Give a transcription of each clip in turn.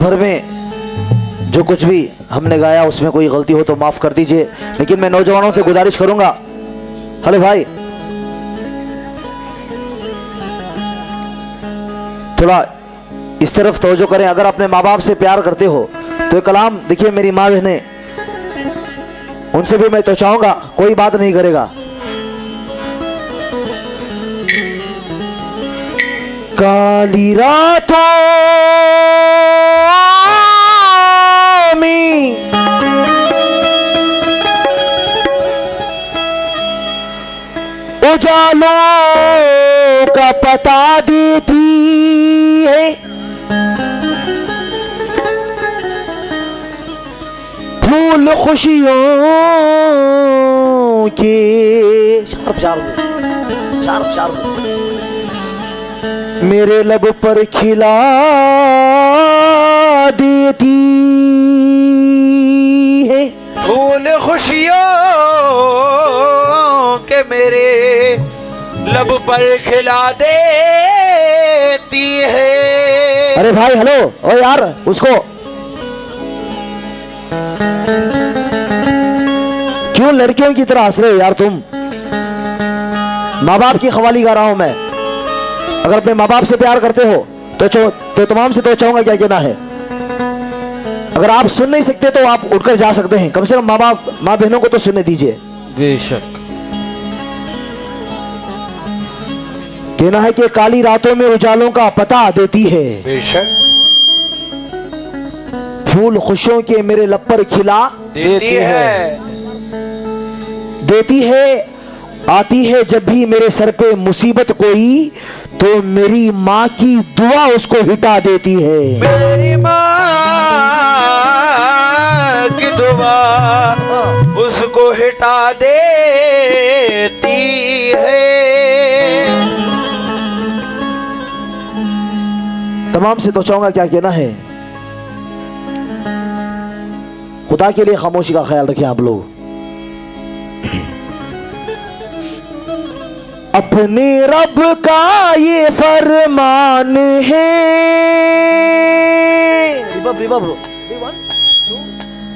भर में जो कुछ भी हमने गाया उसमें कोई गलती हो तो माफ कर दीजिए, लेकिन मैं नौजवानों से गुजारिश करूंगा, हेलो भाई, थोड़ा इस तरफ तवज्जो करें। अगर अपने माँ बाप से प्यार करते हो तो ये कलाम देखिए, मेरी माँ बहनें, उनसे भी मैं तो चाहूंगा कोई बात नहीं करेगा। काली रातों में उजालों का पता देती है, फूल खुशियों के शार्प मेरे लब पर खिला देती है, फूल खुशियों के मेरे लब पर खिला देती है। अरे भाई हेलो, ओ यार उसको क्यों लड़कियों की तरह हंस रहे हो यार तुम? माँ बाप की खवाली गा रहा हूं मैं। अगर अपने माँ बाप से प्यार करते हो तो तमाम से तो चाहूंगा क्या कहना है। अगर आप सुन नहीं सकते तो आप उठकर जा सकते हैं, कम से कम माँ बहनों को तो सुनने दीजिए। बेशक। कहना है कि काली रातों में उजालों का पता देती है, बेशक। फूल खुशियों के मेरे लब पर खिला देती है, आती है जब भी मेरे सर पे मुसीबत कोई तो मेरी माँ की दुआ उसको हिटा देती है। मेरी माँ की दुआ उसको हिटा देती है। तमाम से तो चाहूंगा क्या कहना है, खुदा के लिए खामोशी का ख्याल रखें आप लोग। अपने रब का ये फरमान है, रिबब 1 2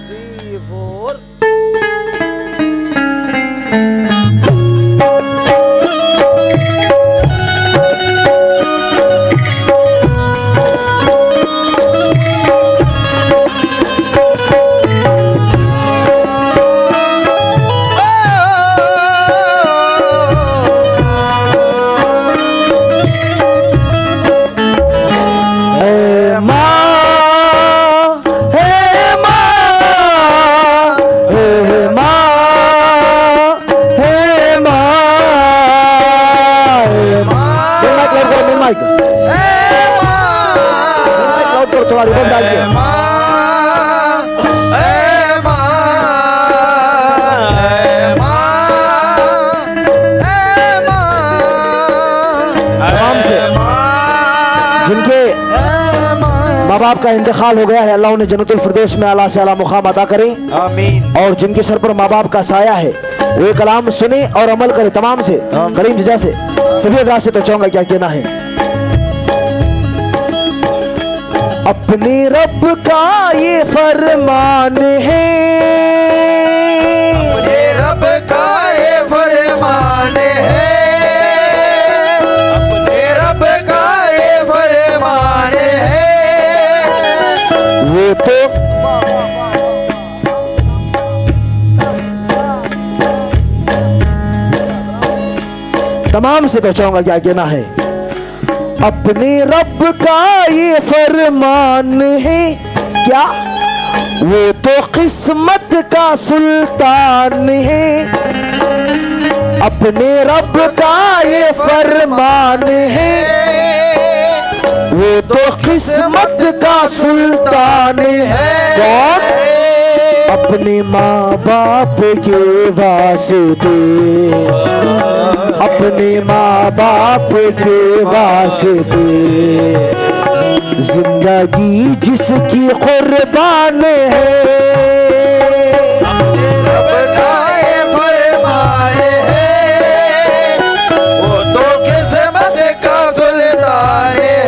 3 4 थोड़ा रिबन डाल के तमाम से जिनके माँ बाप का इंतकाल हो गया है, अल्लाह उन्हें जन्नतुल फिरदौस में आला से आला मुकाम अता करे, आमीन। और जिनके सर पर माँ बाप का साया है वो कलाम सुने और अमल करे। तमाम से करीम जजा से सभी हजरात से तो चाहूंगा क्या कहना है। अपने रब का ये फरमान है, अपने रब का ये फरमान है, अपने रब का ये फरमान है। वो तो तमाम से तो चाहूंगा क्या कहना है। अपने रब का ये फरमान है, क्या वो तो किस्मत का सुल्तान है। अपने रब का ये फरमान है, वो तो किस्मत का सुल्तान है। कौन? अपने माँ बाप के वास्ते, अपने माँ बाप के वास्ते जिंदगी जिसकी कुर्बान है। अपने रब का ये फरमान है, वो तो किस्मत का सुल्तान है।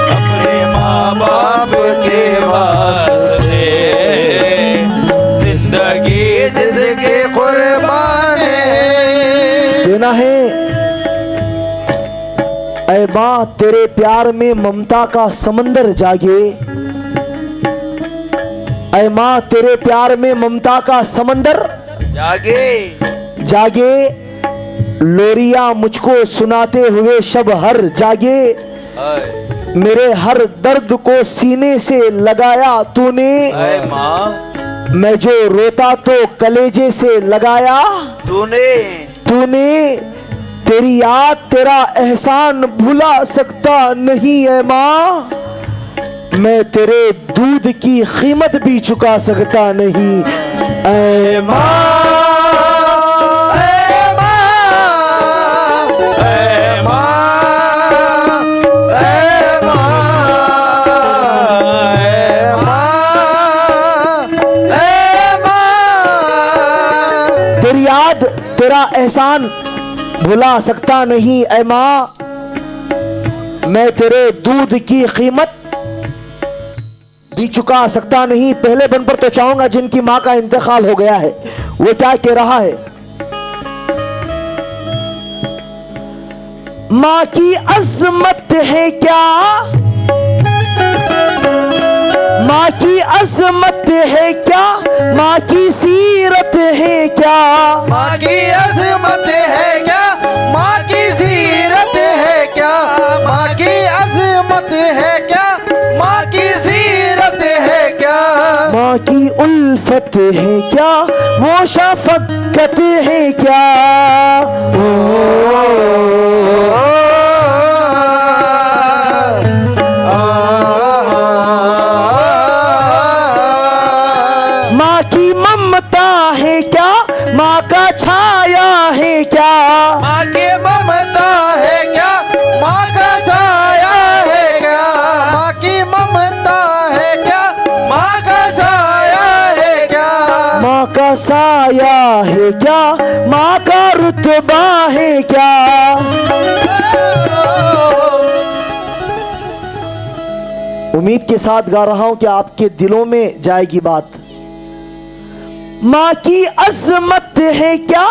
अपने माँ माँ तेरे प्यार में ममता का समंदर जागे, ऐ माँ तेरे प्यार में ममता का समंदर जागे जागे, लोरिया मुझको सुनाते हुए शब हर जागे। हाय मेरे हर दर्द को सीने से लगाया तूने, हाय माँ मैं जो रोता तो कलेजे से लगाया तूने। तूने। तेरी याद तेरा एहसान भुला सकता नहीं है माँ, मैं तेरे दूध की कीमत भी चुका सकता नहीं। ऐ माँ तेरी याद तेरा एहसान भुला सकता नहीं ऐ माँ, मैं तेरे दूध की कीमत भी चुका सकता नहीं। पहले बन पर तो चाहूंगा जिनकी माँ का इंतकाल हो गया है, वो क्या कह रहा है। माँ की अजमत है क्या, माँ की अजमत है क्या, माँ की सीरत है क्या, माँ की अजमत है क्या, माँ की सीरत है क्या, माँ की अजमत है क्या, माँ की सीरत है क्या, माँ की उल्फत है क्या, वो शफकत है क्या। माँ की ममता है क्या, माँ का छाया है क्या, माँ की ममता है क्या, माँ का साया है क्या, माँ की ममता है क्या, माँ का साया है क्या, माँ का साया है क्या, माँ का रुतबा है क्या। उम्मीद के साथ गा रहा हूं कि आपके दिलों में जाएगी बात। माँ की अजमत है क्या,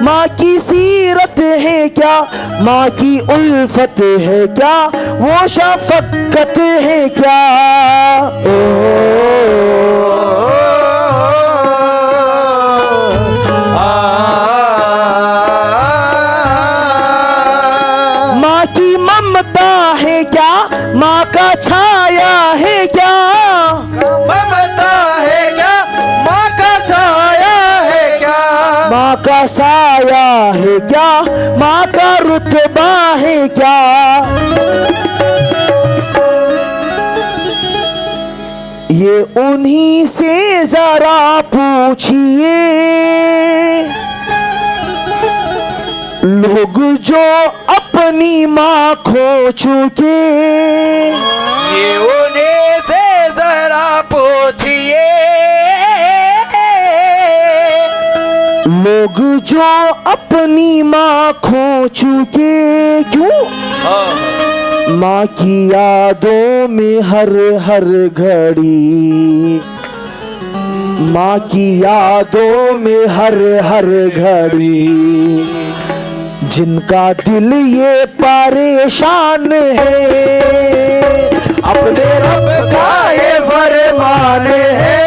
माँ की सीरत है क्या, माँ की उल्फत है क्या, वो शफकत है क्या। माँ की ममता है क्या, माँ का छाया है क्या, ममता है क्या, माँ का साया है क्या, माँ का साया है क्या, माँ का रुतबा है क्या। ये उन्हीं से जरा पूछिए, लोग जो अपनी माँ खो चुके, ये उन्हें से जरा पूछिए, लोग जो अपनी माँ खो चुके। क्यों? माँ की यादों में हर हर घड़ी, माँ की यादों में हर हर घड़ी, जिनका दिल ये परेशान है, अपने रब का ये फरमान है,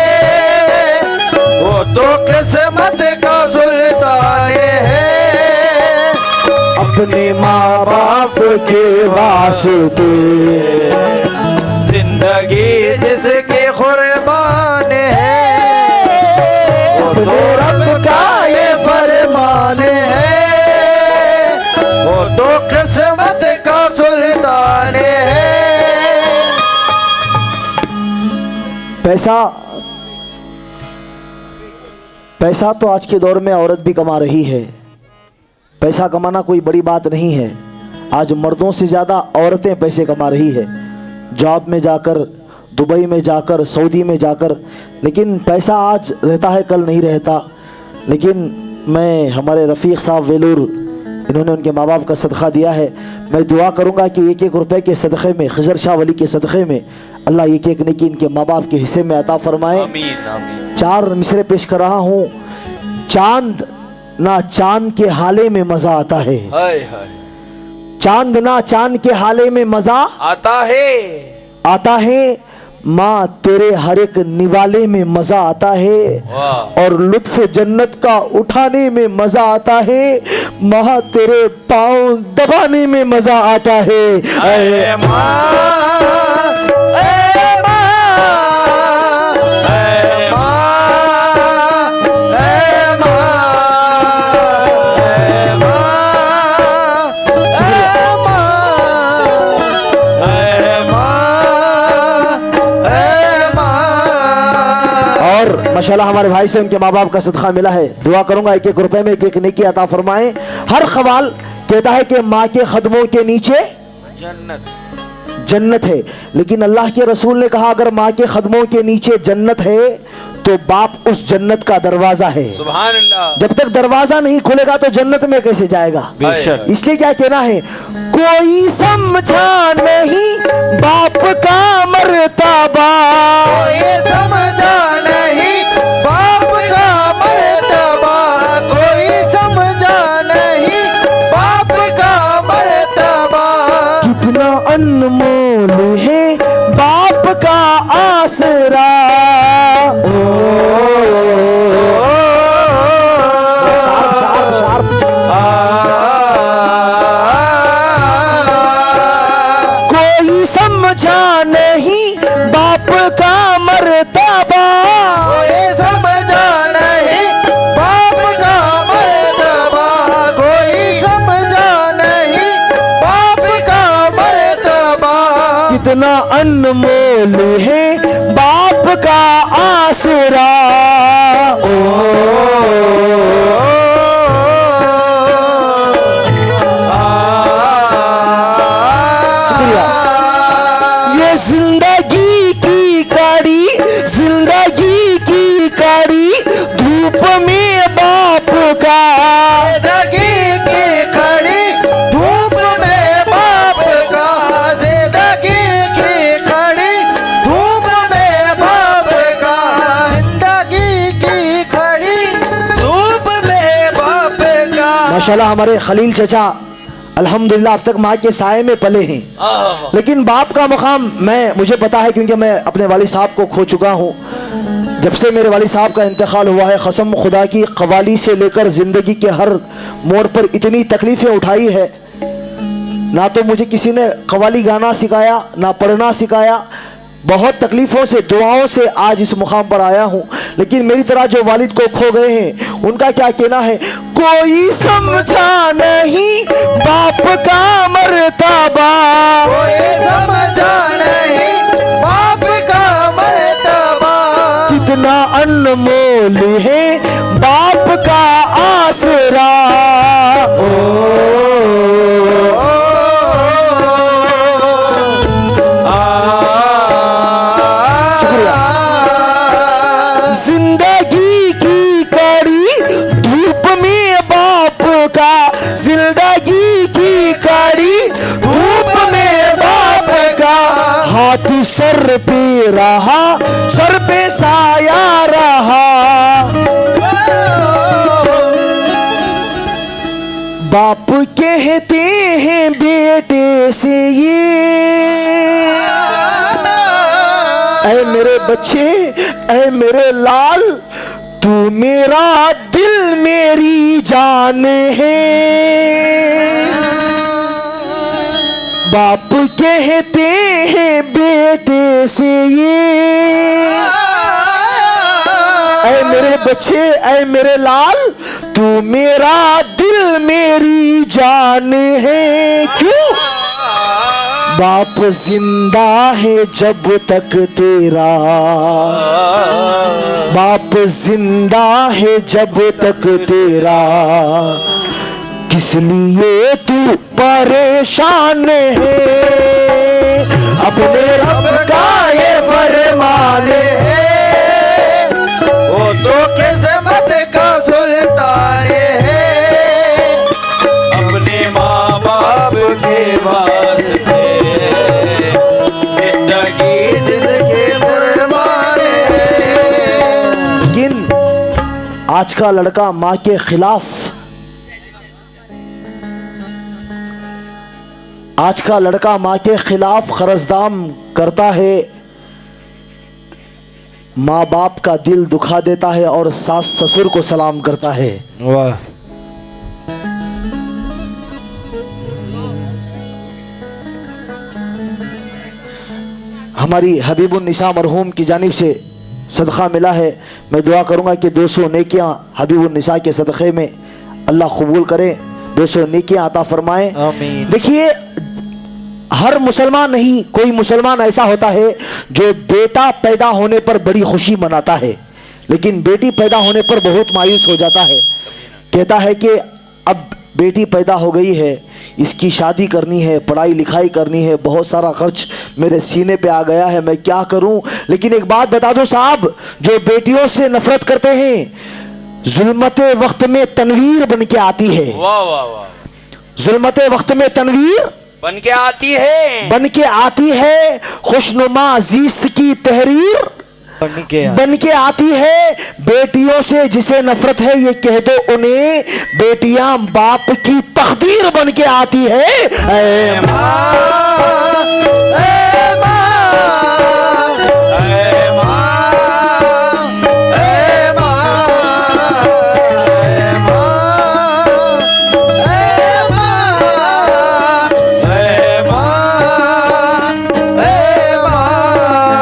वो तो किस्मत का सुल्तान है, अपने माँ बाप के वास्ते जिंदगी जिसकी कुर्बान है, अपने रब का ये फरमान है, वो तो किस्मत का सुल्तान है। पैसा तो आज के दौर में औरत भी कमा रही है। पैसा कमाना कोई बड़ी बात नहीं है। आज मर्दों से ज़्यादा औरतें पैसे कमा रही है, जॉब में जाकर, दुबई में जाकर, सऊदी में जाकर। लेकिन पैसा आज रहता है, कल नहीं रहता। लेकिन मैं हमारे रफ़ीक साहब वेलूर, इन्होंने उनके माँ बाप का सदका दिया है। मैं दुआ करूँगा कि एक एक रुपए के सदक़े में, खिज़र शाह वली के सदक़े में अल्लाह एक एक नेकी इनके माँ बाप के हिस्से में अता फरमाए। आमीन आमीन। 4 मिसरे पेश कर रहा हूँ। चांद ना चांद के हाले में मज़ा आता है, हाय हाय। चांद ना चांद के हाले में मजा आता है, माँ तेरे हर एक निवाले में मजा आता है, और लुत्फ जन्नत का उठाने में मजा आता है, माँ तेरे पाँव दबाने में मजा आता है। ऐ माशाल्लाह हमारे भाई से उनके माँ बाप का सदका मिला है। दुआ करूंगा एक एक रुपए में एक एक नेकी अता फरमाएं। हर ख्वाल कहता है कि माँ के कदमों के नीचे जन्नत है, लेकिन अल्लाह के रसूल ने कहा अगर माँ के कदमों के नीचे जन्नत है तो बाप उस जन्नत का दरवाजा है। सुभान अल्लाह। जब तक दरवाजा नहीं खुलेगा तो जन्नत में कैसे जाएगा। इसलिए क्या कहना है, कोई समझा नहीं बाप का मर्तबा, कोई समझा नहीं बाप का मर्तबा, कोई समझा नहीं बाप का मर्तबा। कितना अनमोल है बाप का आसरा, कोई समझा नहीं बाप का मर्तबा, कोई समझा नहीं बाप का मर्तबा, कोई समझा नहीं बाप का मर्तबा। कितना अनमोल है बाप का आसरा। जिंदगी की कड़ी, जिंदगी की कड़ी धूप में बाप का, जिंदगी की खड़ी धूप में बाप का, जिंदगी की खड़ी धूप में बाप का, जिंदगी की खड़ी धूप में बाप का। माशाल्लाह हमारे खलील चचा अल्हम्दुलिल्लाह अब तक माँ के साए में पले हैं, लेकिन बाप का मकाम मुझे पता है क्योंकि मैं अपने वालिद साहब को खो चुका हूँ। जब से मेरे वालिद साहब का इंतकाल हुआ है, कसम खुदा की कवाली से लेकर ज़िंदगी के हर मोड़ पर इतनी तकलीफ़ें उठाई है। ना तो मुझे किसी ने कवाली गाना सिखाया, ना पढ़ना सिखाया। बहुत तकलीफ़ों से, दुआओं से आज इस मुकाम पर आया हूँ। लेकिन मेरी तरह जो वालिद को खो गए हैं उनका क्या कहना है, कोई समझा नहीं बाप का मर्तबा, कोई समझा नहीं बाप का मर्तबा। कितना अनमोल है बाप का आसरा। जिंदगी की कड़ी धूप में बाप का, जिंदगी की कड़ी धूप में बाप का, हाथ सर पे रहा, सर पे साया रहा। बाप कहते हैं बेटे से ये, ऐ मेरे बच्चे, ऐ मेरे लाल, तू मेरा दिल मेरी जान है। बाप कहते हैं बेटे से ये, ऐ मेरे बच्चे, ऐ मेरे लाल, तू मेरा दिल मेरी जान है। क्यों? बाप जिंदा है जब तक तेरा, बाप जिंदा है जब तक तेरा, किस लिए तू परेशान है। अपने रब का ये फरमान है, वो तो किस्मत का सुल्तान है। अपने माँ बाप के वास्ते आज का लड़का माँ के खिलाफ आज का लड़का माँ के खिलाफ खरजदाम करता है, माँ बाप का दिल दुखा देता है और सास ससुर को सलाम करता है। वाह। हमारी हबीबुन निसा मरहूम की जानिब से सदका मिला है। मैं दुआ करूंगा कि 200 नेकियां हबीबुन निसा के सदक़े में अल्लाह कबूल करे, 200 नेकियां अता फरमाए। आमीन। देखिए, हर मुसलमान नहीं, कोई मुसलमान ऐसा होता है जो बेटा पैदा होने पर बड़ी खुशी मनाता है, लेकिन बेटी पैदा होने पर बहुत मायूस हो जाता है। कहता है कि अब बेटी पैदा हो गई है, इसकी शादी करनी है, पढ़ाई लिखाई करनी है, बहुत सारा खर्च मेरे सीने पे आ गया है, मैं क्या करूं। लेकिन एक बात बता दो साहब, जो बेटियों से नफरत करते हैं, जुल्मते वक्त में तनवीर बन के आती है। वाह वाह वाह। जुल्मते वक्त में तनवीर बन के आती है, बन के आती है, खुशनुमा जीस्त की तहरीर बन के आती है। बेटियों से जिसे नफरत है, ये कह दो उन्हें, बेटियां बाप की तकदीर बन के आती है। ऐ माँ, ऐ माँ, ऐ माँ, ऐ माँ, ऐ माँ,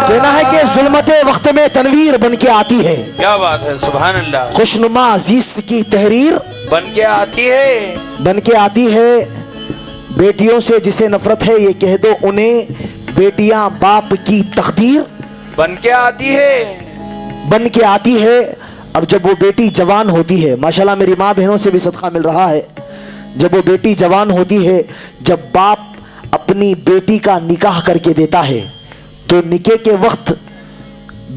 कहना है कि जुल्मते वक्त में तनवीर बन के आती है। क्या बात है, सुभान अल्लाह। खुशनुमा जीस्त की तहरीर बन के आती है, बन के आती है। बेटियों से जिसे नफरत है, ये कह दो उन्हें, बेटियां बाप की तकदीर बन के आती है, बन के आती है। अब जब वो बेटी जवान होती है, माशाल्लाह मेरी माँ बहनों से भी सदका मिल रहा है, जब वो बेटी जवान होती है, जब बाप अपनी बेटी का निकाह करके देता है, तो निकाह के वक्त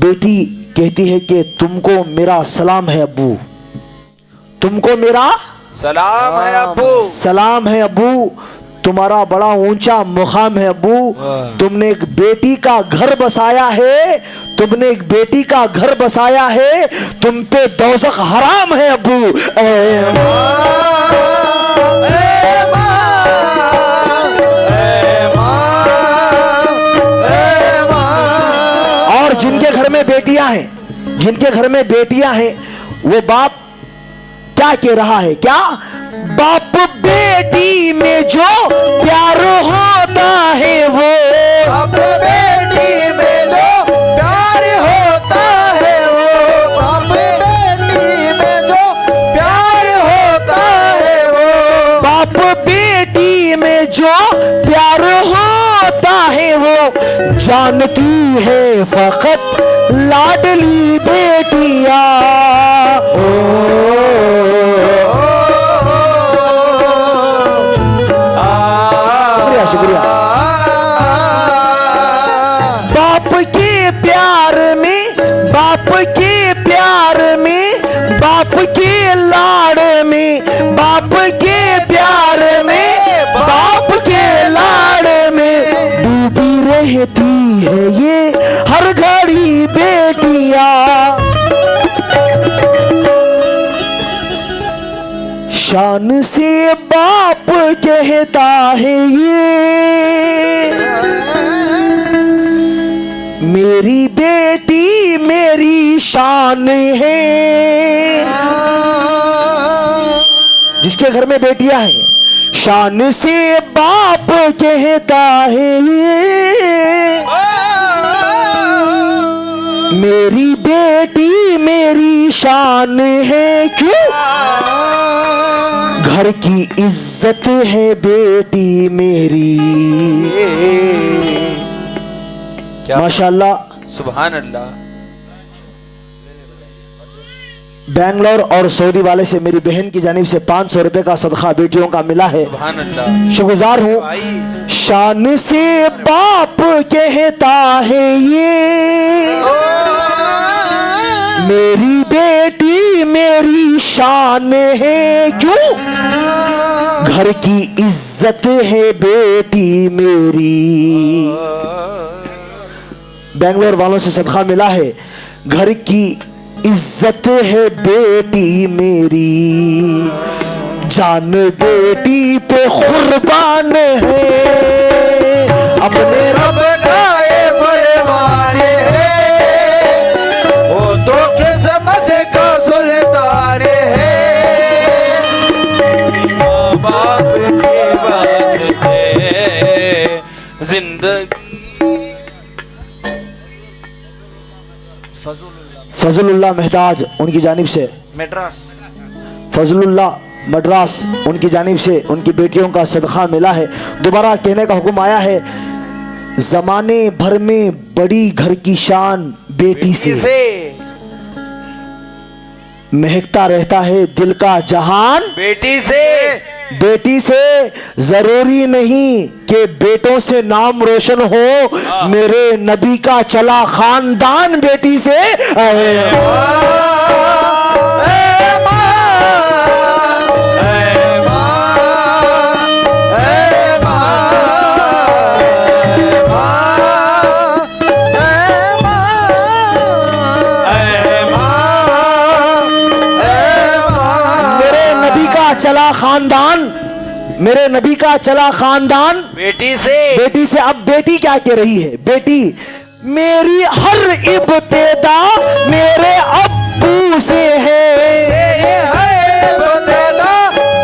बेटी कहती है कि तुमको मेरा सलाम है अब्बू, तुमको मेरा सलाम है अब्बू, सलाम है अब्बू, तुम्हारा बड़ा ऊंचा मुकाम है अब्बू, तुमने एक बेटी का घर बसाया है, तुमने एक बेटी का घर बसाया है, तुम पे दोज़ख हराम है अब्बू। ऐ माँ, ऐ माँ, ऐ माँ, ऐ माँ। और जिनके घर में बेटियां हैं, जिनके घर में बेटियां हैं, वो बाप क्या कह रहा है, क्या बाप बेटी में जो प्यार होता है, वो बाप बेटी में जो प्यार होता है, वो बाप बेटी में जो प्यार होता है, वो बाप बेटी में जो प्यार होता है, वो जानती है फकत लाडली बेटियां। शुक्रिया। बाप के प्यार में, बाप के प्यार में, बाप के लाड़ में, बाप के प्यार में, बाप के लाड़ में डूबी रहती है ये हर घड़ी बेटियां। शान से बाप कहता है ये, मेरी बेटी मेरी शान है। जिसके घर में बेटियां हैं, शान से बाप कहता है ये, मेरी बेटी मेरी शान है। क्यों? घर की इज्जत है बेटी मेरी। माशाल्लाह, सुभान अल्लाह। बेंगलोर और सऊदी वाले से मेरी बहन की जानिब से 500 रुपए का सदका बेटियों का मिला है, सुभान अल्लाह। शुक्रगुजार हूँ। भाई शान से बाप कहता है ये, मेरी बेटी मेरी शान है। क्यों? घर की इज्जत है बेटी मेरी। बेंगलोर वालों से सदका मिला है, घर की इज्जत है बेटी मेरी, जान बेटी पे कुर्बान है, अपने रब का ये फरमान है, वो तो किस्मत का सुल्तान है। माँ बाप के वास्ते जिंदगी। फजलुल्लाह महताज उनकी जानिब से, मद्रास फजलुल्लाह मद्रास उनकी जानिब से उनकी बेटियों का सदका मिला है। दोबारा कहने का हुक्म आया है, जमाने भर में बड़ी घर की शान बेटी से, महकता रहता है दिल का जहान बेटी से। बेटी से। जरूरी नहीं कि बेटों से नाम रोशन हो, मेरे नबी का चला खानदान बेटी से। चला खानदान, मेरे नबी का चला खानदान बेटी से। बेटी से। अब बेटी क्या कह रही है? बेटी मेरी हर इब्तिदा मेरे अब्बू से है, मेरी हर इब्तिदा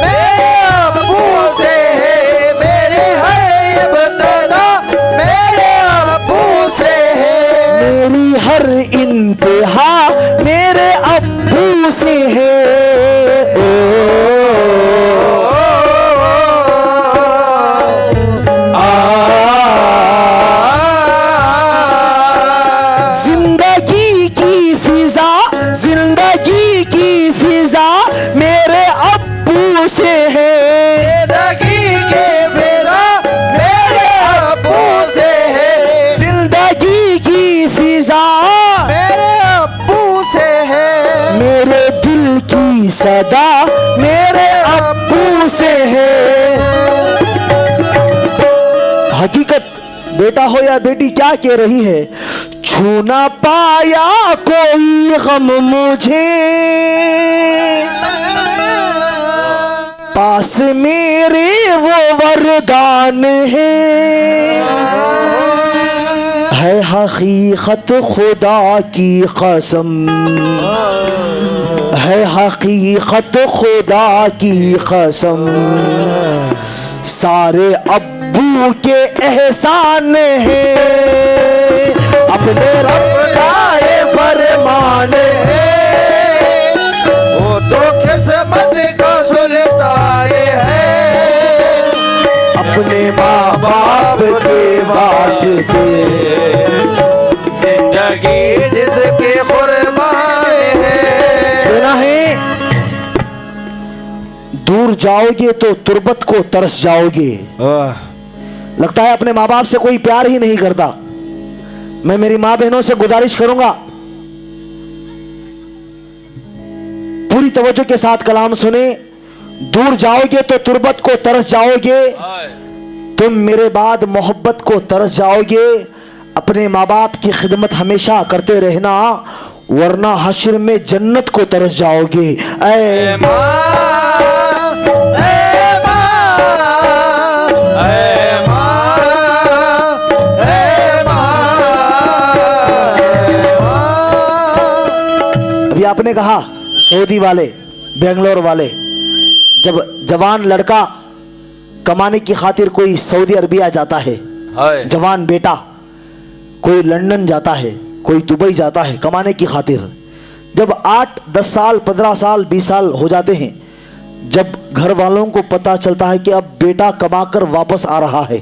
मेरे अब्बू से है, मेरी हर इब्तिदा मेरे अब्बू से है, मेरी हर इंतहा मेरे अब्बू से है। जिंदगी की फिजा मेरे अब्बू से है, जिंदगी की फिजा मेरे अब्बू से है, जिंदगी की फिजा मेरे अब्बू से है, मेरे दिल की सदा मेरे अब्बू से है। हकीकत बेटा हो या बेटी क्या कह रही है? छू ना पाया कोई गम मुझे, पास मेरे वो वरदान है हकीकत खुदा की कसम, है हकीकत खुदा की कसम, सारे अब्बू के एहसान है, अपने रब का ये फरमान है, वो तो किस्मत का सुल्तान है, अपने माँ बाप के वास्ते जिंदगी जिसके कुर्बान है। देना है। दूर जाओगे तो तुर्बत को तरस जाओगे। लगता है अपने माँ बाप से कोई प्यार ही नहीं करता। मैं मेरी माँ बहनों से गुजारिश करूंगा, पूरी तवज्जो के साथ कलाम सुने। दूर जाओगे तो तुर्बत को तरस जाओगे, तुम मेरे बाद मोहब्बत को तरस जाओगे। अपने माँ बाप की खिदमत हमेशा करते रहना, वरना हश्र में जन्नत को तरस जाओगे। ऐ माँ, आपने कहा सऊदी वाले, बेंगलोर वाले, जब जवान लड़का कमाने की खातिर कोई सऊदी अरबिया जाता है, जवान बेटा कोई लंदन जाता है, कोई दुबई जाता है कमाने की खातिर, जब 8-10 साल 15 साल 20 साल हो जाते हैं, जब घर वालों को पता चलता है कि अब बेटा कमाकर वापस आ रहा है,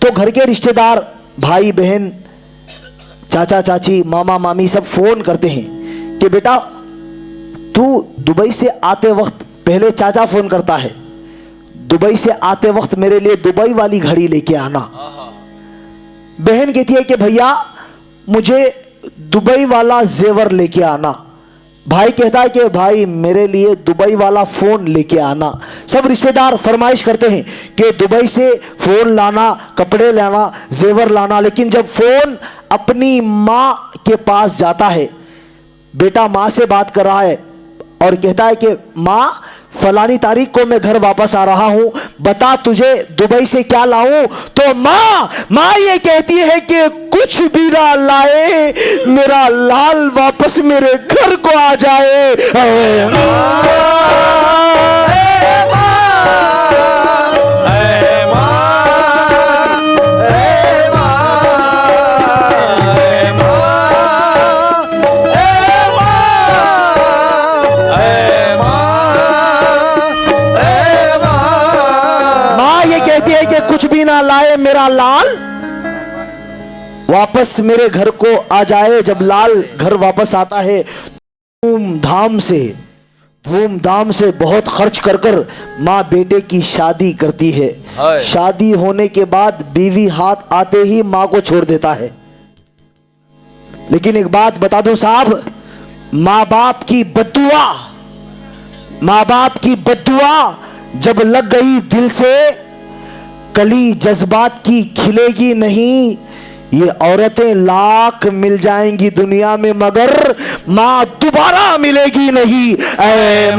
तो घर के रिश्तेदार भाई बहन चाचा चाची मामा मामी सब फोन करते हैं कि बेटा तू दुबई से आते वक्त, पहले चाचा फोन करता है, दुबई से आते वक्त मेरे लिए दुबई वाली घड़ी लेके आना। बहन कहती है कि भैया मुझे दुबई वाला जेवर लेके आना। भाई कहता है कि भाई मेरे लिए दुबई वाला फोन लेके आना। सब रिश्तेदार फरमाइश करते हैं कि दुबई से फोन लाना, कपड़े लाना, जेवर लाना। लेकिन जब फोन अपनी माँ के पास जाता है बेटा माँ से बात कर रहा है और कहता है कि माँ, फलानी तारीख को मैं घर वापस आ रहा हूं, बता तुझे दुबई से क्या लाऊं। तो माँ ये कहती है कि कुछ भी ना लाए, मेरा लाल वापस मेरे घर को आ जाए। कुछ भी ना लाए, मेरा लाल वापस मेरे घर को आ जाए। जब लाल घर वापस आता है, धूमधाम से बहुत खर्च कर कर माँ बेटे की शादी करती है। शादी होने के बाद बीवी हाथ आते ही माँ को छोड़ देता है। लेकिन एक बात बता दूं साहब, माँ बाप की बद्दुआ जब लग गई दिल से, कली जज्बात की खिलेगी नहीं। ये औरतें लाख मिल जाएंगी दुनिया में, मगर माँ दोबारा मिलेगी नहीं। ऐ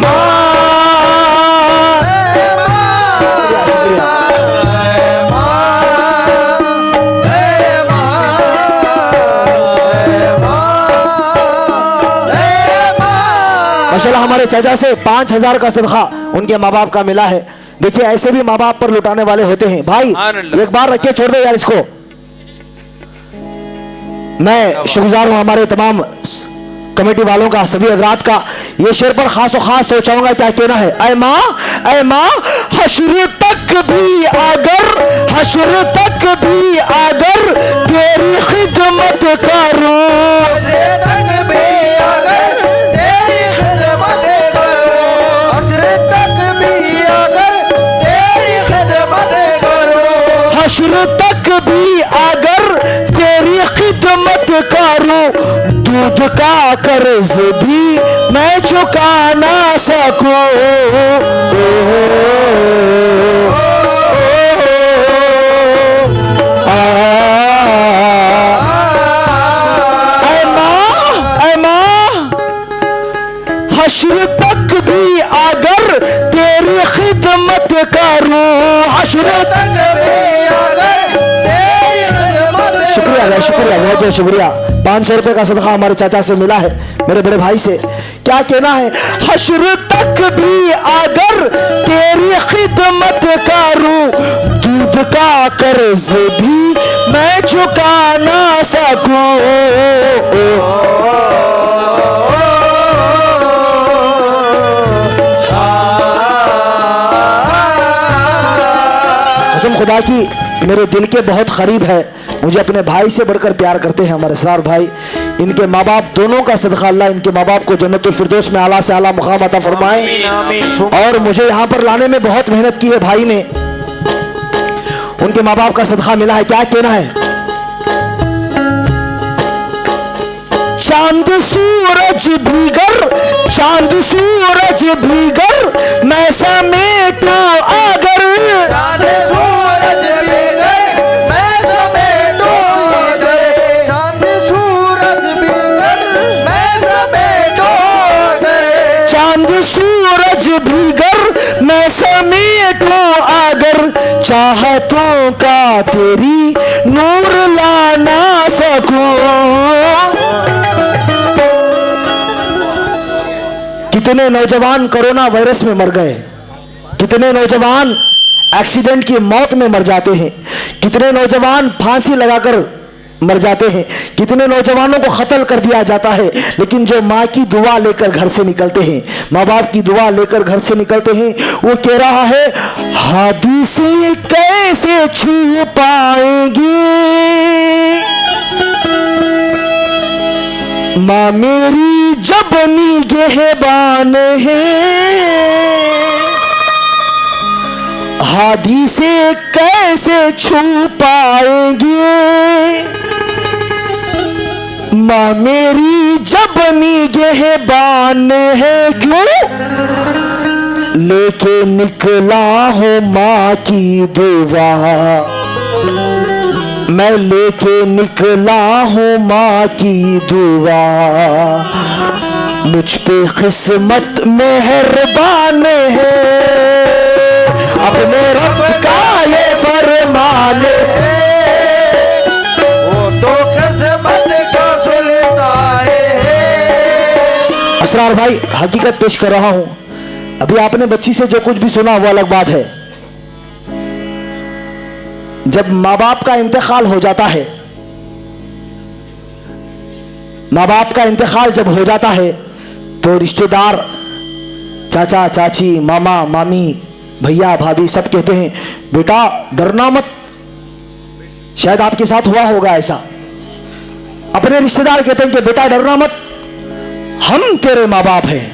माशाल्लाह हमारे चाचा से 5,000 का सदका उनके माँ बाप का मिला है। देखिए ऐसे भी माँ बाप पर लुटाने वाले होते हैं। भाई एक बार रख के छोड़ दो यार इसको। मैं शुक्रगुजार हूं हमारे तमाम कमेटी वालों का, सभी हजरात का। ये शेर पर खास और खास सोचाऊंगा क्या कहना है। ऐ माँ हश्र तक भी अगर तेरी खिदमत करूं, हश्र तक भी अगर तेरी खिदमत करूं, दूध का कर्ज भी मैं चुका ना सकूं। ऐ माँ हश्र तक भी अगर तेरी खिदमत करूं, हश्र तक शुक्रिया बहुत बहुत शुक्रिया। 500 रुपए का सदका हमारे चाचा से मिला है, मेरे बड़े भाई से। क्या कहना है। हश्र तक भी अगर तेरी खिदमत करूं, दूध का कर्ज भी मैं चुका ना सकूं। कसम खुदा की मेरे दिल के बहुत करीब है, मुझे अपने भाई से बढ़कर प्यार करते हैं हमारे सरार भाई। इनके माँ बाप दोनों का सदका अल्लाह इनके माँ बाप को जन्नतुल फिरदौस में आला से आला मुकाम अता फरमाए। और मुझे यहाँ पर लाने में बहुत मेहनत की है भाई ने, उनके माँ बाप का सदका मिला है। क्या कहना है। चांद सूरज भीगर मैं समेटो अगर, सूरज भीगर मैं समेटो अगर, चाहतों का तेरी नूर ला ना सकूं। कितने नौजवान कोरोना वायरस में मर गए, कितने नौजवान एक्सीडेंट की मौत में मर जाते हैं, कितने नौजवान फांसी लगाकर मर जाते हैं, कितने नौजवानों को कत्ल कर दिया जाता है। लेकिन जो माँ की दुआ लेकर घर से निकलते हैं, माँ बाप की दुआ लेकर घर से निकलते हैं, वो कह रहा है हादी से कैसे छू पाएंगे, माँ मेरी जब निगहबान है, हादी से कैसे छू पाएंगे, माँ मेरी जब निगहबान है। क्यों लेके निकला हो माँ की दुआ, मैं लेके निकला हूँ माँ की दुआ, मुझ पे किस्मत मेहरबान है, अपने रब का ये फरमान है, वो तो किस्मत का सुल्तान है। असरार भाई हकीकत पेश कर रहा हूं। अभी आपने बच्ची से जो कुछ भी सुना वो अलग बात है। जब माँ बाप का इंतकाल हो जाता है, माँ बाप का इंतकाल जब हो जाता है तो रिश्तेदार, चाचा चाची, मामा मामी, भैया भाभी सब कहते हैं बेटा डरना मत। शायद आपके साथ हुआ होगा ऐसा। अपने रिश्तेदार कहते हैं कि बेटा डरना मत, हम तेरे माँ बाप हैं,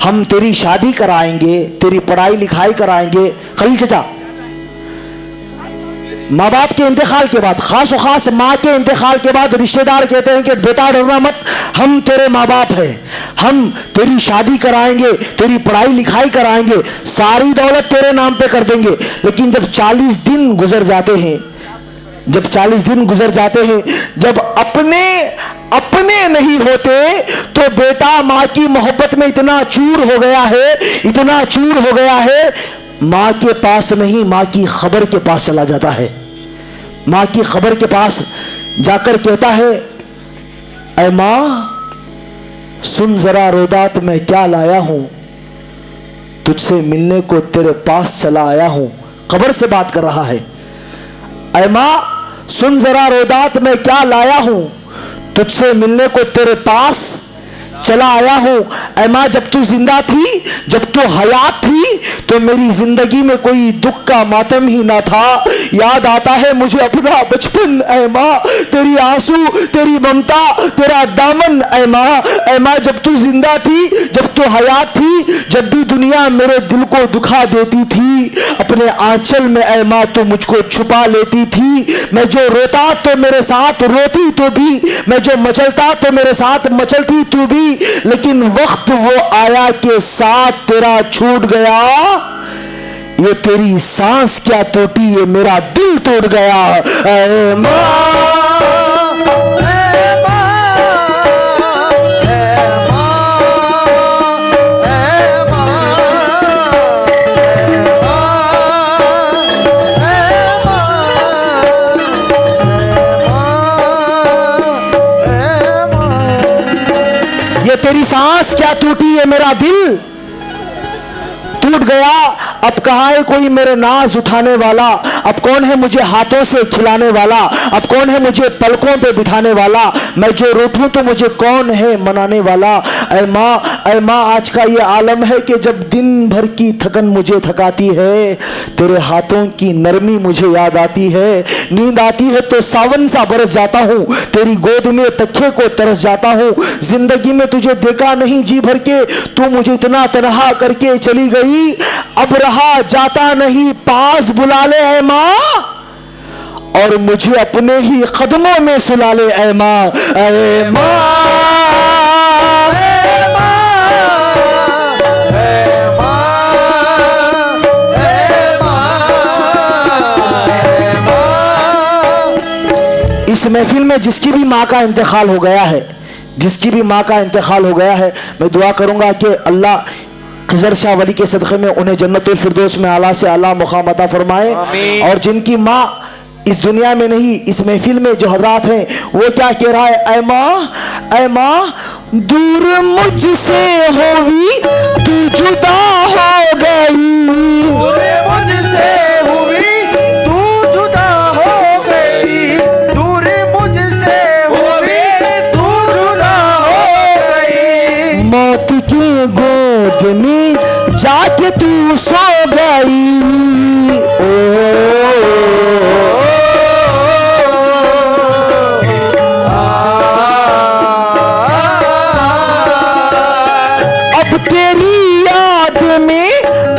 हम तेरी शादी कराएंगे, तेरी पढ़ाई लिखाई कराएंगे। खलील चचा, माँ बाप के इंतकाल के बाद, खास और खास माँ के इंतकाल के बाद रिश्तेदार कहते हैं कि बेटा डरना मत, हम तेरे माँ बाप हैं, हम तेरी शादी कराएंगे, तेरी पढ़ाई लिखाई कराएंगे, सारी दौलत तेरे नाम पे कर देंगे। लेकिन जब 40 दिन गुजर जाते हैं, जब 40 दिन गुजर जाते हैं, जब अपने नहीं होते तो बेटा माँ की मोहब्बत में इतना चूर हो गया है, इतना चूर हो गया है, माँ के पास नहीं माँ की खबर के पास चला जाता है। माँ की खबर के पास जाकर कहता है, ऐ माँ सुन जरा रोदात मैं क्या लाया हूं, तुझसे मिलने को तेरे पास चला आया हूं। खबर से बात कर रहा है। ऐ माँ सुन जरा रोदात मैं क्या लाया हूं, तुझसे मिलने को तेरे पास चला आया हूं। ऐ माँ जब तू जिंदा थी, जब तू हयात थी तो मेरी जिंदगी में कोई दुख का मातम ही ना था। याद आता है मुझे अपना बचपन। ऐ माँ तेरी आंसू, तेरी ममता, तेरा दामन। ऐ माँ जब तू जिंदा थी, जब तू हयात थी, जब भी दुनिया मेरे दिल को दुखा देती थी, अपने आंचल में ऐ माँ तू मुझको छुपा लेती थी। मैं जो रोता तो मेरे साथ रोती तू भी, मैं जो मचलता तो मेरे साथ मचलती तू भी। लेकिन वक्त वो आया कि साथ तेरा छूट गया, ये तेरी सांस क्या टूटी, ये मेरा दिल टूट गया। ऐ ये तेरी सांस क्या टूटी, ये मेरा दिल टूट गया। अब कहाँ है कोई मेरे नाज उठाने वाला, अब कौन है मुझे हाथों से खिलाने वाला, अब कौन है मुझे पलकों पे बिठाने वाला, मैं जो रूठूं तो मुझे कौन है मनाने वाला। ऐ माँ आज का ये आलम है कि जब दिन भर की थकन मुझे थकाती है, तेरे हाथों की नरमी मुझे याद आती है। नींद आती है तो सावन सा बरस जाता हूँ, तेरी गोद में तकिए को तरस जाता हूँ। जिंदगी में तुझे देखा नहीं जी भर के, तू मुझे इतना तन्हा करके चली गई, अब रहा जाता नहीं, पास बुला ले ऐ माँ, और मुझे अपने ही कदमों में सुला ले ऐ माँ। ऐ माँ इस महफिल में जिसकी भी माँ का इंतकाल हो गया है, जिसकी भी माँ का इंतकाल हो गया है, मैं दुआ करूंगा कि अल्लाह खिजर शाह वली के सदक़े में उन्हें जन्नतुल फिरदौस में आला से आला मुक़ाम अता फरमाए। और जिनकी माँ इस दुनिया में नहीं, इस महफिल में जो हजरात हैं, वो क्या कह रहा है, ऐ माँ दूर मुझसे होवी तू जुदा हो गई, दूर मुझसे हुई तू जुदा हो गई, दूर मुझसे हुई तू जुदा हो गई, मौत की गोद में जाके तू सो गई।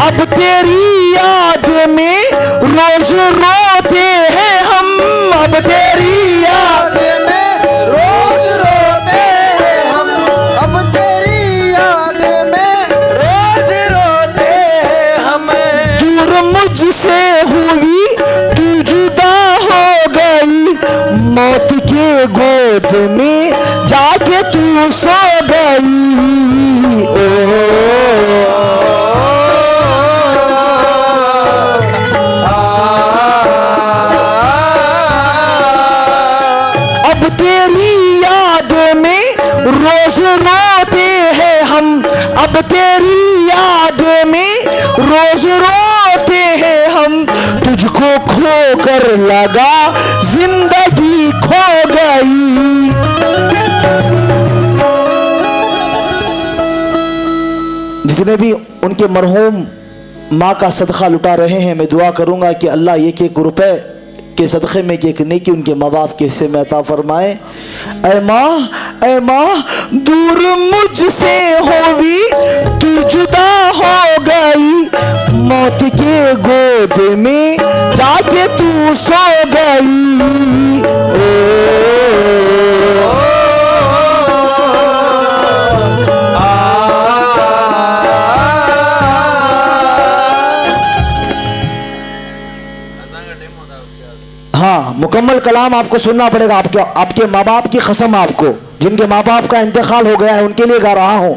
अब तेरी याद में जाके तू सो गई। अब तेरी याद में रोज रोते हैं हम, अब तेरी याद में रोज रोते हैं हम, तुझको खो कर लगा जिंदगी खो गई। जितने भी उनके मरहूम माँ का सदका लुटा रहे हैं, मैं दुआ करूंगा कि अल्लाह एक एक रुपए के सदक़े में एक नेकी उनके माँ बाप के हिस्से में अता फरमाए। ऐ माँ दूर मुझसे होवी तू जुदा हो गई, मौत के गोद में जाके तू सो गई। हाँ, मुकम्मल कलाम आपको सुनना पड़ेगा। आपके माँ बाप की कसम, आपको जिनके माँ बाप का इंतकाल हो गया है उनके लिए गा रहा हूँ।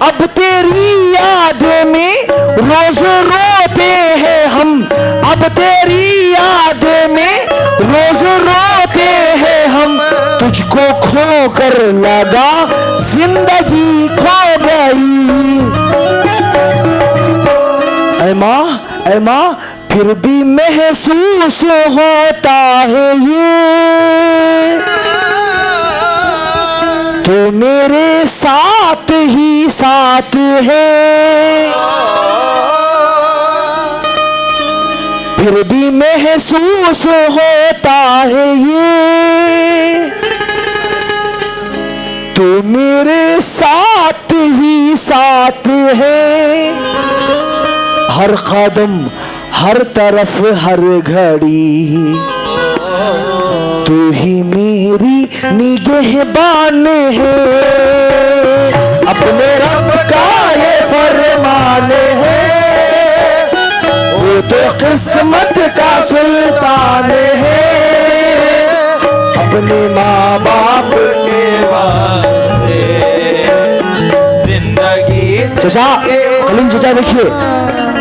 अब तेरी याद में रोज रोते हैं हम, अब तेरी याद में रोज रोते हैं हम, तुझको खो कर लगा जिंदगी खो गई। ऐ माँ फिर भी महसूस होता है ये, तो मेरे साथ ही साथ है। फिर भी महसूस होता है ये, तो मेरे साथ ही साथ है। हर कदम हर तरफ हर घड़ी तू ही मेरी निगहबान है, अपने रब का ये फरमान है, वो तो किस्मत का सुल्तान है। अपने माँ बाप के वास्ते जिंदगी। चाचा कलीम चाचा देखिए,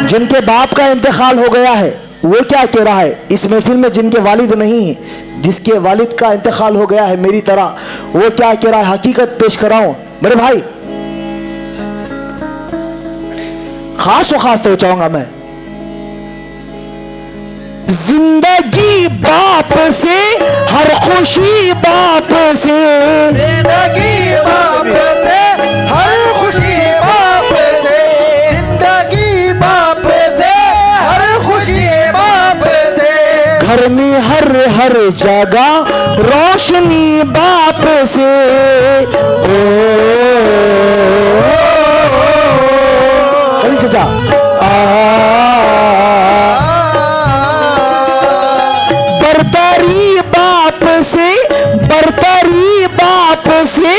जिनके बाप का इंतकाल हो गया है वो क्या कह रहा है इस महफिल में, जिनके वालिद नहीं है, जिसके वालिद का इंतकाल हो गया है मेरी तरह, वो क्या कह रहा है हकीकत पेश कर रहा हूं मेरे भाई। खास व खास तो चाहूंगा मैं, जिंदगी बाप से, हर खुशी बाप से, जिंदगी बाप से, हर खुशी बाप से, जिंदगी बाप से, हर खुशी बाप से, घर में हर जगह रोशनी बाप से। कली चाचा बरतरी बाप से, बरतरी बाप से,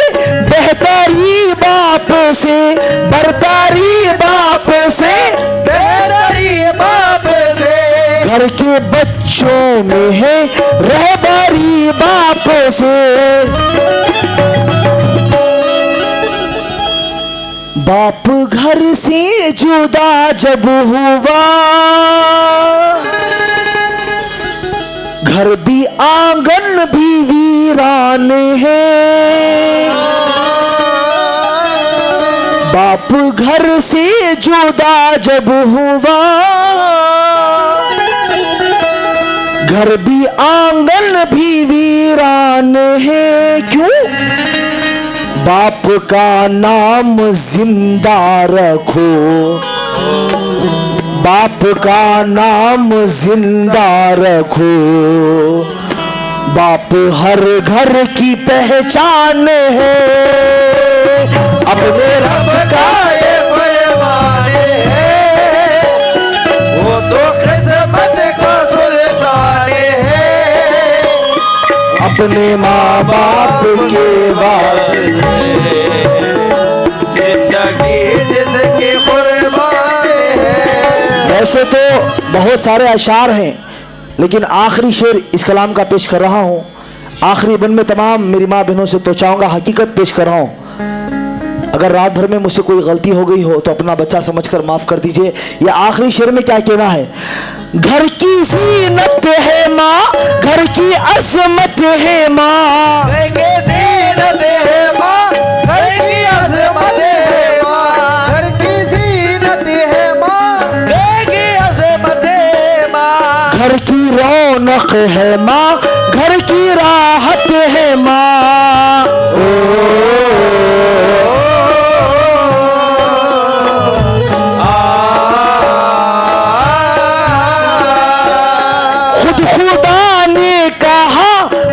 बेहतरी बाप से, बरतरी बाप से, बेहतरी बाप से, घर के बच्चों में है रहबरी बाप से। बाप घर से जुदा जब हुआ, घर भी आंगन भी वीरान है। बाप घर से जुदा जब हुआ, घर भी आंगन भी वीरान है। क्यों? बाप का नाम जिंदा रखो, बाप का नाम जिंदा रखो। बाप हर घर की पहचान है, अपने रब का ये फरमान है, वो तो किस्मत का सुल्तान है। अपने माँ बाप के वास्ते जिंदगी जिसकी कुर्बान है। वैसे तो बहुत सारे अशार हैं, लेकिन आखिरी शेर इस कलाम का पेश कर रहा हूँ। आखिरी बन में तमाम मेरी माँ बहनों से तो चाहूँगा हकीकत पेश कर रहा हूँ। अगर रात भर में मुझसे कोई गलती हो गई हो तो अपना बच्चा समझकर माफ़ कर दीजिए। ये आखिरी शेर में क्या कहना है? घर की ज़ीनत है माँ, घर की असमत है माँ, घर की ज़ीनत है माँ, घर की अज़मत है माँ, घर की ज़ीनत है माँ, घर की अज़मत है माँ, घर की रौनक है माँ, घर की राहत है माँ। खुद खुदा ने कहा,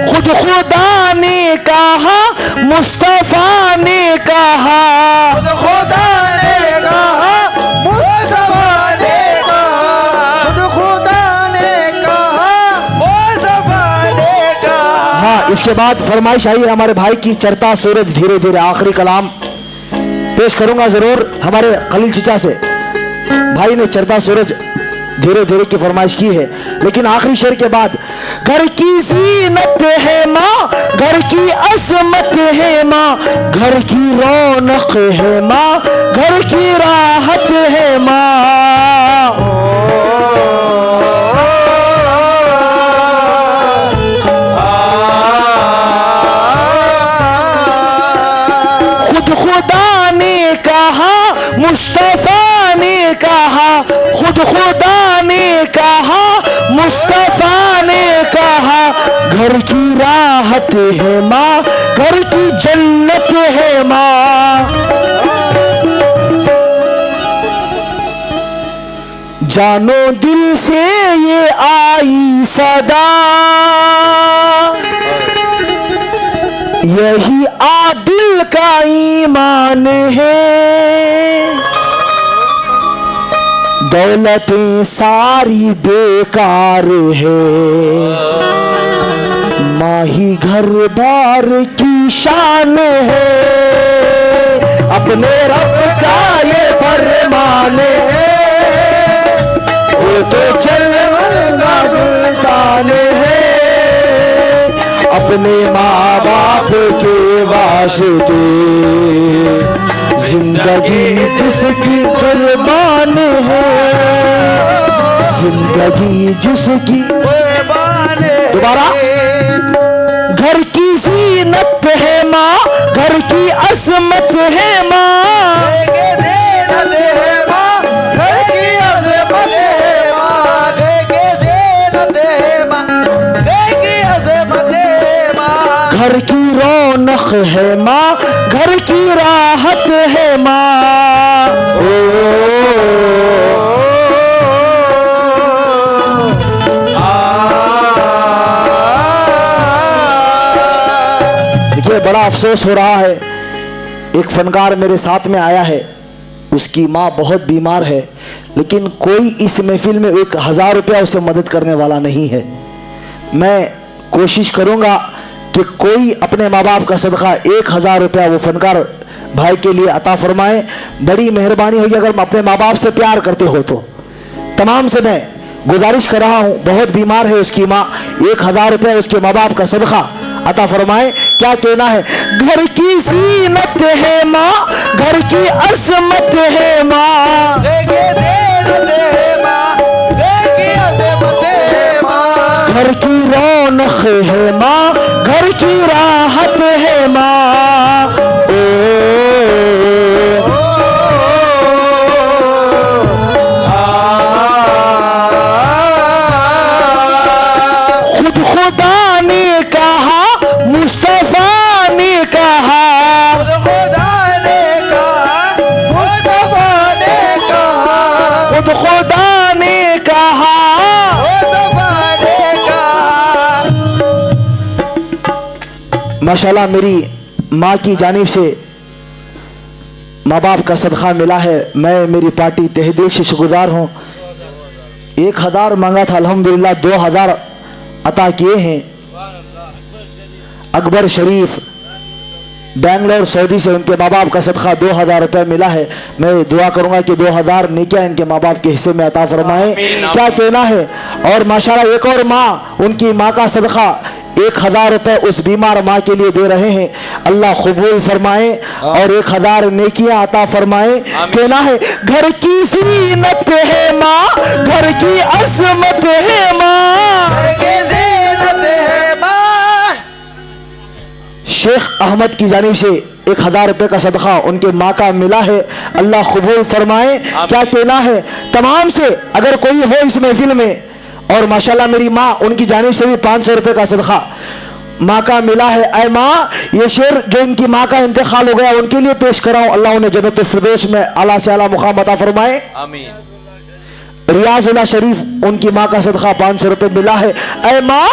खुद खुदा ने कहा, मुस्तफा ने कहा, खुद खुदा ने कहा, मुस्तफा ने कहा, खुद खुदा ने कहा, मुस्तफा ने कहा। हाँ, इसके बाद फरमाइश आई है हमारे भाई की, चढ़ता सूरज धीरे धीरे। आखिरी कलाम पेश करूंगा जरूर हमारे खलील चचा से। भाई ने चढ़ता सूरज धीरे धीरे की फरमाइश की है, लेकिन आखिरी शेर के बाद घर की ज़ीनत है माँ, घर की असमत है माँ, घर की रौनक है माँ, घर की राहत है माँ। खुद खुदा ने कहा, मुस्तफा ने कहा, खुद खुदा ने कहा, मुस्तफा ने कहा, घर की राहत है माँ, घर की जन्नत है माँ। जानो दिल से ये आई सदा, यही आदिल का ईमान है, दौलतें सारी बेकार है, माही घर बार की शान है, अपने रब का ये फरमान है, वो तो चलना सुल्तान है, अपने माँ बाप के वास्ते जिंदगी जिसकी कुर्बान है, जिंदगी जिसकी कुर्बान है। दोबारा। घर की ज़ीनत है माँ, घर की असमत है माँ, घर की ज़ीनत है माँ, घर की अज़मत है माँ, घर की ज़ीनत है माँ, घर की अज़मत है माँ, घर की रौनक है माँ, घर की राहत है माँ। देखिए, बड़ा अफसोस हो रहा है, एक फनकार मेरे साथ में आया है, उसकी माँ बहुत बीमार है, लेकिन कोई इस महफिल में 1000 रुपया उसे मदद करने वाला नहीं है। मैं कोशिश करूँगा कि कोई अपने माँ बाप का सदका 1000 रुपया वो फनकार भाई के लिए अता फरमाए। बड़ी मेहरबानी होगी अगर अपने माँ बाप से प्यार करते हो तो। तमाम से मैं गुजारिश कर रहा हूँ, बहुत बीमार है उसकी माँ, 1000 रुपया उसके माँ बाप का सदका अता फरमाए। क्या कहना है? घर की ज़ीनत है माँ, घर की असमत है माँ, घर की ज़ीनत है माँ, घर की अज़मत है माँ, घर की रौनक है माँ, घर की राहत है माँ। खुद खुदा ने कहा, मुस्तफा ने कहा, खुदा ने कहा, मुस्तफा ने कहा, खुद खुदा ने कहा। मुस्तफा ने कहा। माशाल्लाह मेरी माँ की जानिब से माँ बाप का सदका मिला है। मैं मेरी पार्टी तहे दिल से शुक्रगुजार हूँ। 1000 मांगा था, अल्हम्दुलिल्लाह 2000 अता किए हैं। अकबर शरीफ बेंगलोर सऊदी से उनके माँ बाप का सदका 2000 रुपये मिला है। मैं दुआ करूंगा कि 2000 नेकियां इनके माँ बाप के हिस्से में अता फरमाएं। क्या कहना है? और माशाल्लाह एक और माँ, उनकी माँ का सदका 1000 रुपए उस बीमार माँ के लिए दे रहे हैं। अल्लाह कबूल फरमाए और 1000 नेकियां अता फरमाए। कहना है घर की ज़ीनत है माँ, घर की अज़मत है माँ, के ज़ीनत है माँ। शेख अहमद की जानिब से 1000 रुपए का सदका उनके माँ का मिला है। अल्लाह कबूल फरमाए। क्या कहना है तमाम से, अगर कोई हो इस महफिल में, और माशाल्लाह मेरी माँ, उनकी जानिब से भी 500 रुपए का सदका माँ का मिला है। ऐ माँ, ये शेर जो इनकी माँ का इंतकाल हो गया उनके लिए पेश कराऊं। अल्लाह उन्हें जन्नत फिरदौस में आला से आला मुकाम अता फरमाए। आमीन। रियाजुल्लाह शरीफ उनकी माँ का सदका 500 रुपए मिला है। ऐ माँ,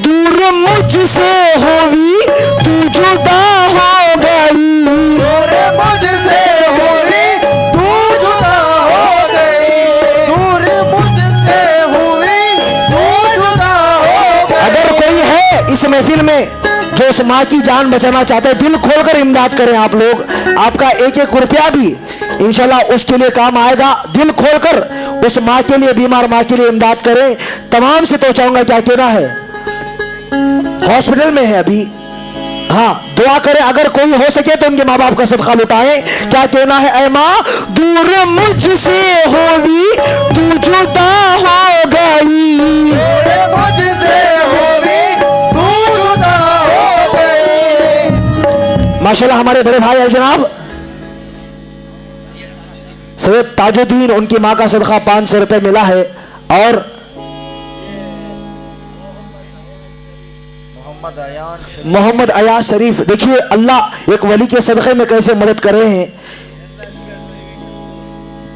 दूर मुझसे होवी तू जुदा हो गई, दूर मुझसे हुई तू जुदा हो गई, दूर मुझसे हुई तू जुदा हो गई। अगर कोई है इस महफिल में जो उस माँ की जान बचाना चाहते हैं, दिल खोलकर इमदाद करें आप लोग। आपका 1-1 रुपया भी इंशाल्लाह उसके लिए काम आएगा। दिल खोलकर उस माँ के लिए, बीमार माँ के लिए इमदाद करें। तमाम से तो चाहूंगा, क्या कहना है, हॉस्पिटल में है अभी, हाँ दुआ करें। अगर कोई हो सके तो उनके माँ बाप का सदका लुटाएं। क्या कहना है, ऐ माँ, दूर मुझसे होवी तू जुदा हो गई, दूर मुझसे हुई तू जुदा हो गई। माशाल्लाह हमारे बड़े भाई जनाब सैयद ताजुद्दीन, उनकी माँ का सदका 500 रुपए मिला है। और मोहम्मद अयाज शरीफ, देखिए अल्लाह एक वली के सदक़े में कैसे मदद कर रहे हैं।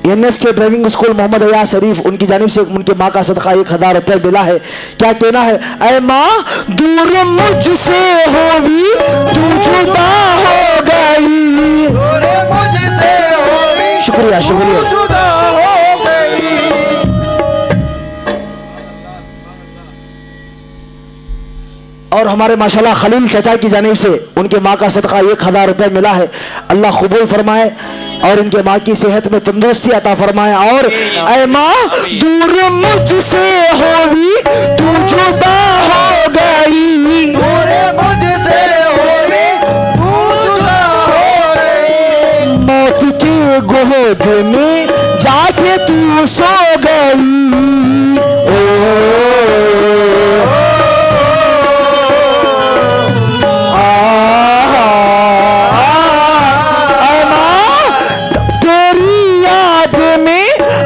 NS के ड्राइविंग स्कूल मोहम्मद अयाज शरीफ, उनकी जानिब से उनकी माँ का सदका 1000 रुपए मिला है। क्या कहना है, ऐ माँ, दूर मुझसे होवी तू जुदा हो गई, दूर मुझसे हुई शुक्रिया शुक्रिया। तू जुदा हो गई। और हमारे माशाल्लाह खलील चचा की जानिब से उनके माँ का सदका 1000 रुपए मिला है। अल्लाह कबूल फरमाए और उनके माँ की सेहत में तंदुरुस्ती अता फरमाए। और ऐ माँ, दूर मुझसे होवी तू जुदा हो गई, दूर मुझसे हुई तू जुदा हो गई। मौत के गोद में जाके तू सो गई।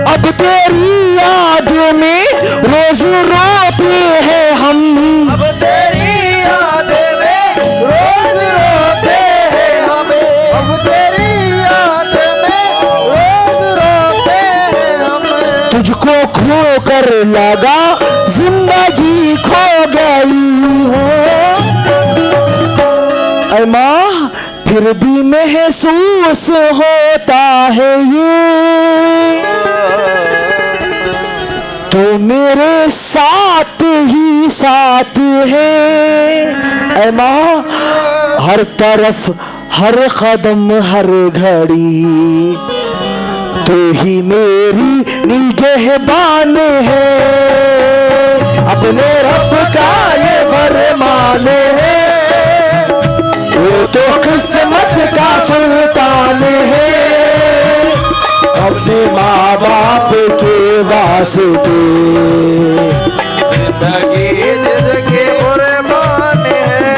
अब तेरी याद में रोज रोते हैं हम, अब तेरी याद में रोज रोते हैं हम, अब तेरी याद में रोज रोते हैं हम। तुझको खो कर लगा जिंदगी खो गई हो। ऐ माँ, फिर भी महसूस होता है ये, तो मेरे साथ ही साथ है। ऐ माँ, हर तरफ हर कदम हर घड़ी तो ही मेरी निगहबान है। अपने रब का ये फरमान है, वो तो किस्मत का सुल्तान है। अपने माँ बाप के वास्ते जिंदगी जिसके कुर्बान है,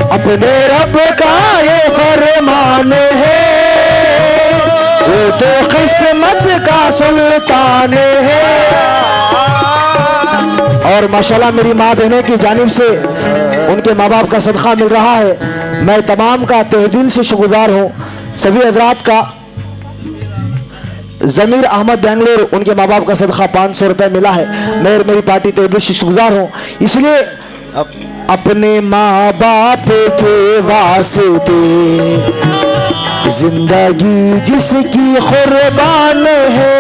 अपने रब का ये फरमान है, वो तो किस्मत का सुल्तान है। और माशाल्लाह मेरी माँ बहनों की जानिब से उनके माँ बाप का सदका मिल रहा है। मैं तमाम का तहे दिल से शुक्रगुजार हूँ। सभी हजरात का, जमीर अहमद बेंगलोर, उनके माँ बाप का सदका 500 रुपए मिला है। मैं और मेरी पार्टी तहे दिल से शुक्रगुजार हूँ। इसलिए अपने माँ बाप के वास्ते जिंदगी जिसकी कुर्बान है,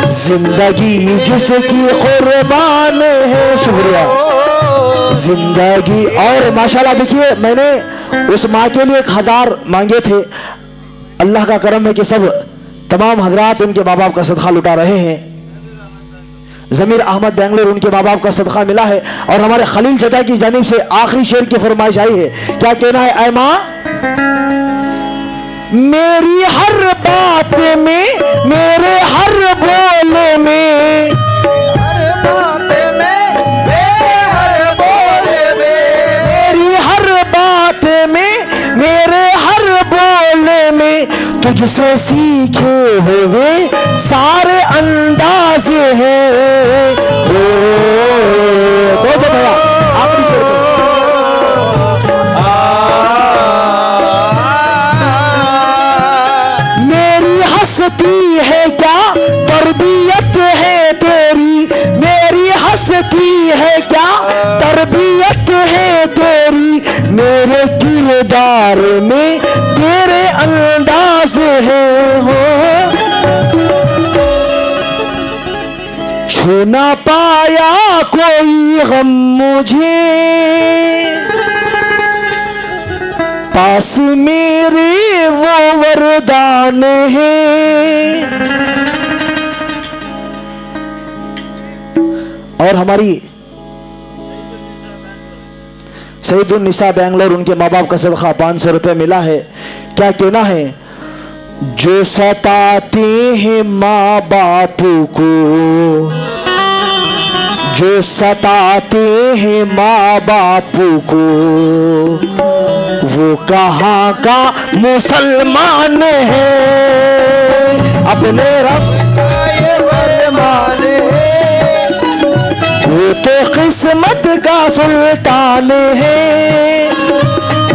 जिंदगी जिसकी कुर्बान है, शुक्रिया जिंदगी। और माशाल्लाह देखिए, मैंने उस माँ के लिए 1000 मांगे थे। अल्लाह का करम है कि सब तमाम हजरात उनके माँ बाप का सदका लुटा रहे हैं। ज़मीर अहमद बेंगलोर उनके माँ बाप का सदका मिला है। और हमारे खलील चचा की जानिब से आखिरी शेर की फरमाइश आई है। क्या कहना है? ऐ माँ मेरी हर बात में, मेरे हर बोल में, हर बात में, मेरे हर बोल में, मेरी हर बात में, मेरे हर बोल में तुझसे सीखे हुए सारे अंदाज हैं। तो जो भैया आखिरी शेर को हंसती है क्या तरबियत है तेरी, मेरी हंसती है क्या तरबियत है तेरी, मेरे किरदार में तेरे अंदाज है। हो छू ना पाया कोई गम मुझे, पास मेरे वो वरदान है। और हमारी सईदुन्निसा बेंगलोर उनके माँ बाप का सदका 500 रुपये मिला है। क्या कहना है? जो सताते हैं माँ बाप को, जो सताते हैं माँ बाप को, वो कहाँ का मुसलमान है। अपने रब का ये फरमान है, वो तो किस्मत का सुल्तान है।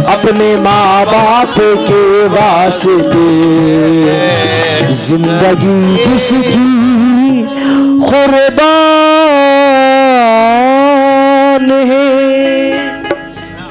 अपने माँ बाप के वास्ते जिंदगी जिसकी कुर्बान